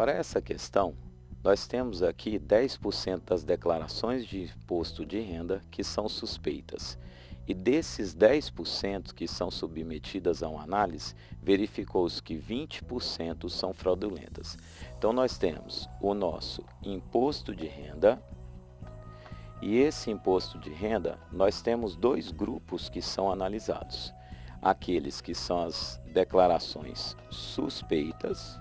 Para essa questão, nós temos aqui 10% das declarações de imposto de renda que são suspeitas. E desses 10% que são submetidas a uma análise, verificou-se que 20% são fraudulentas. Então, nós temos o nosso imposto de renda, e esse imposto de renda, nós temos dois grupos que são analisados. Aqueles que são as declarações suspeitas,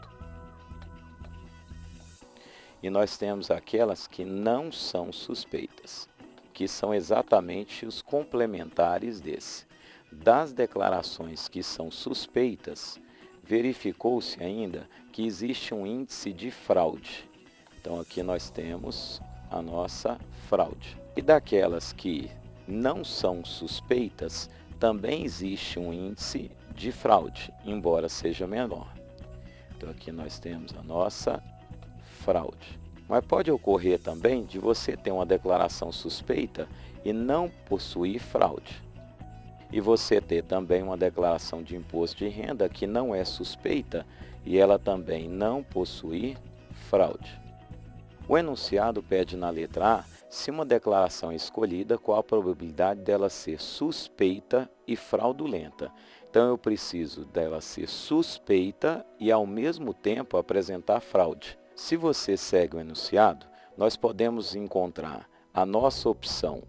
e nós temos aquelas que não são suspeitas, que são exatamente os complementares desse. Das declarações que são suspeitas, verificou-se ainda que existe um índice de fraude. Então, aqui nós temos a nossa fraude. E daquelas que não são suspeitas, também existe um índice de fraude, embora seja menor. Então, aqui nós temos a nossa fraude. Mas pode ocorrer também de você ter uma declaração suspeita e não possuir fraude. E você ter também uma declaração de imposto de renda que não é suspeita e ela também não possuir fraude. O enunciado pede na letra A se uma declaração é escolhida, qual a probabilidade dela ser suspeita e fraudulenta. Então, eu preciso dela ser suspeita e, ao mesmo tempo, apresentar fraude. Se você segue o enunciado, nós podemos encontrar a nossa opção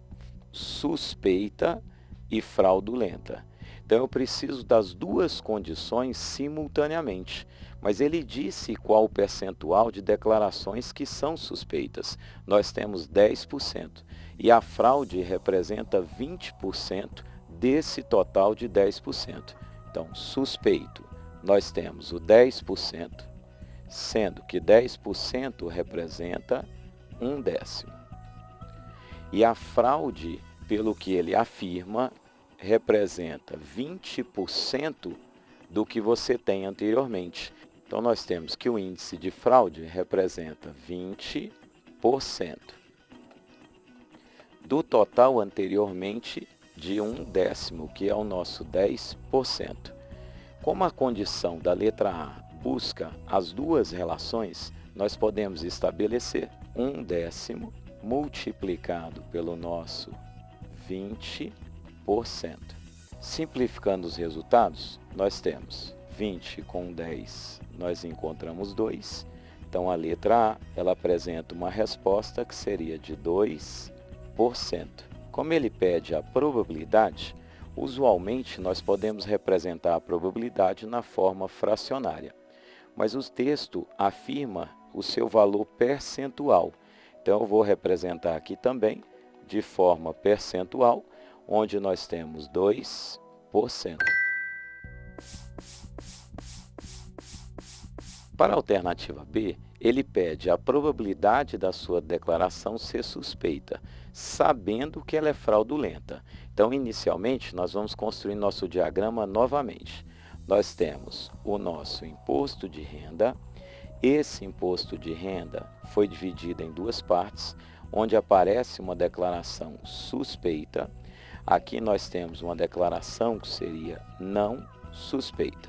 suspeita e fraudulenta. Então, eu preciso das duas condições simultaneamente. Mas ele disse qual o percentual de declarações que são suspeitas. Nós temos 10%. E a fraude representa 20% desse total de 10%. Então, suspeito, nós temos o 10%, sendo que 10% representa 1/10. E a fraude, pelo que ele afirma, representa 20% do que você tem anteriormente. Então, nós temos que o índice de fraude representa 20% do total anteriormente de 1/10, que é o nosso 10%. Como a condição da letra A busca as duas relações, nós podemos estabelecer 1/10 multiplicado pelo nosso 20%. Simplificando os resultados, nós temos 20 com 10, nós encontramos 2. Então, a letra A, ela apresenta uma resposta que seria de 2%. Como ele pede a probabilidade, usualmente nós podemos representar a probabilidade na forma fracionária. Mas o texto afirma o seu valor percentual. Então, eu vou representar aqui também de forma percentual, onde nós temos 2%. Para a alternativa B, ele pede a probabilidade da sua declaração ser suspeita, sabendo que ela é fraudulenta. Então, inicialmente, nós vamos construir nosso diagrama novamente. Nós temos o nosso imposto de renda. Esse imposto de renda foi dividido em duas partes, onde aparece uma declaração suspeita. Aqui nós temos uma declaração que seria não suspeita.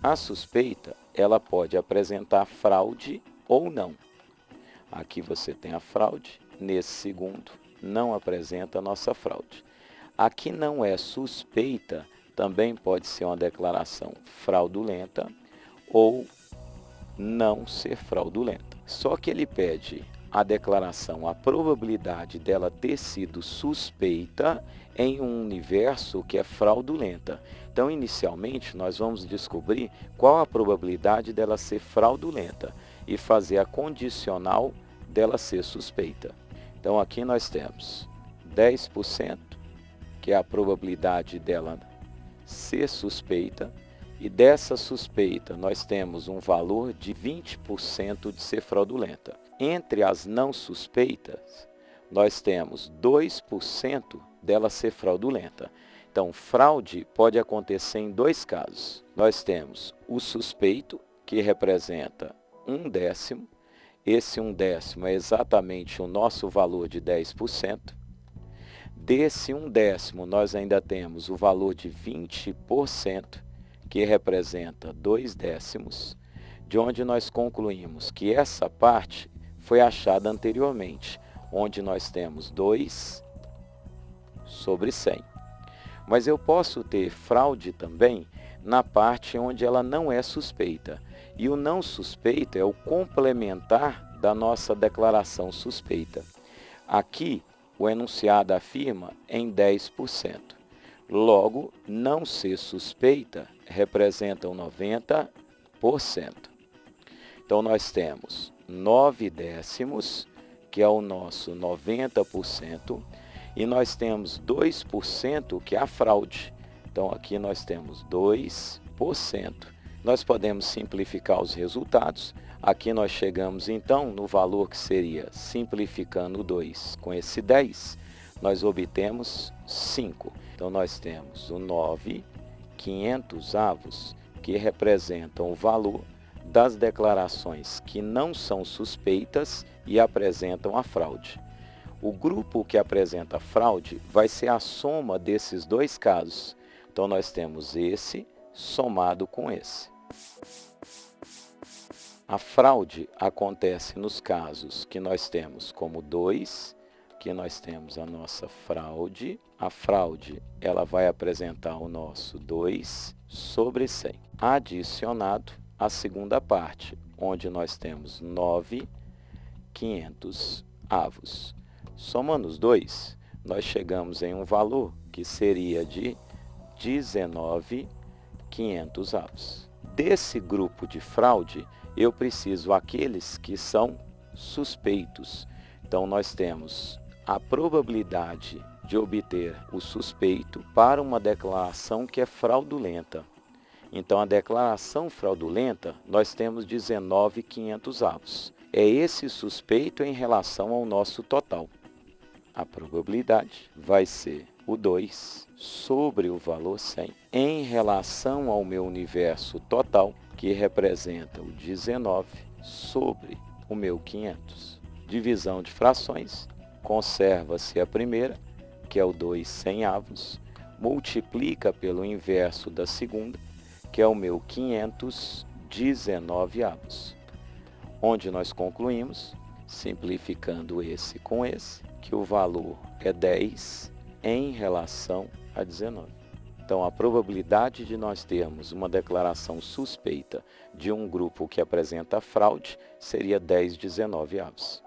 A suspeita, ela pode apresentar fraude ou não. Aqui você tem a fraude, nesse segundo não apresenta a nossa fraude. Aqui não é suspeita, também pode ser uma declaração fraudulenta ou não ser fraudulenta. Só que ele pede a declaração, a probabilidade dela ter sido suspeita em um universo que é fraudulenta. Então, inicialmente, nós vamos descobrir qual a probabilidade dela ser fraudulenta e fazer a condicional dela ser suspeita. Então, aqui nós temos 10%, que é a probabilidade dela ser suspeita, e dessa suspeita nós temos um valor de 20% de ser fraudulenta. Entre as não suspeitas, nós temos 2% dela ser fraudulenta. Então, fraude pode acontecer em dois casos. Nós temos o suspeito, que representa 1/10. Esse 1/10 é exatamente o nosso valor de 10%. Desse 1/10, nós ainda temos o valor de 20%, que representa 2/10. de onde nós concluímos que essa parte foi achada anteriormente, onde nós temos 2 sobre 100. Mas eu posso ter fraude também na parte onde ela não é suspeita. E o não suspeito é o complementar da nossa declaração suspeita. Aqui, o enunciado afirma em 10%. Logo, não ser suspeita representa 90%. Então, nós temos 9 décimos, que é o nosso 90%, e nós temos 2%, que é a fraude. Então, aqui nós temos 2%. Nós podemos simplificar os resultados. Aqui nós chegamos, então, no valor que seria, simplificando 2 com esse 10, nós obtemos 5. Então, nós temos o 9/500, que representam o valor das declarações que não são suspeitas e apresentam a fraude. O grupo que apresenta fraude vai ser a soma desses dois casos. Então, nós temos esse somado com esse. A fraude acontece nos casos que nós temos como 2, que nós temos a nossa fraude. A fraude, ela vai apresentar o nosso 2 sobre 100, adicionado à segunda parte, onde nós temos 9/500. Somando os dois, nós chegamos em um valor que seria de 19/500. Desse grupo de fraude, eu preciso aqueles que são suspeitos. Então, nós temos a probabilidade de obter o suspeito para uma declaração que é fraudulenta. Então, a declaração fraudulenta, nós temos 19/500. É esse suspeito em relação ao nosso total. A probabilidade vai ser o 2 sobre o valor 100 em relação ao meu universo total, que representa o 19 sobre o meu 500. Divisão de frações, conserva-se a primeira, que é o 2/100, multiplica pelo inverso da segunda, que é o meu 519, onde nós concluímos, simplificando esse com esse, que o valor é 10 em relação a 19. Então, a probabilidade de nós termos uma declaração suspeita de um grupo que apresenta fraude seria 10/19.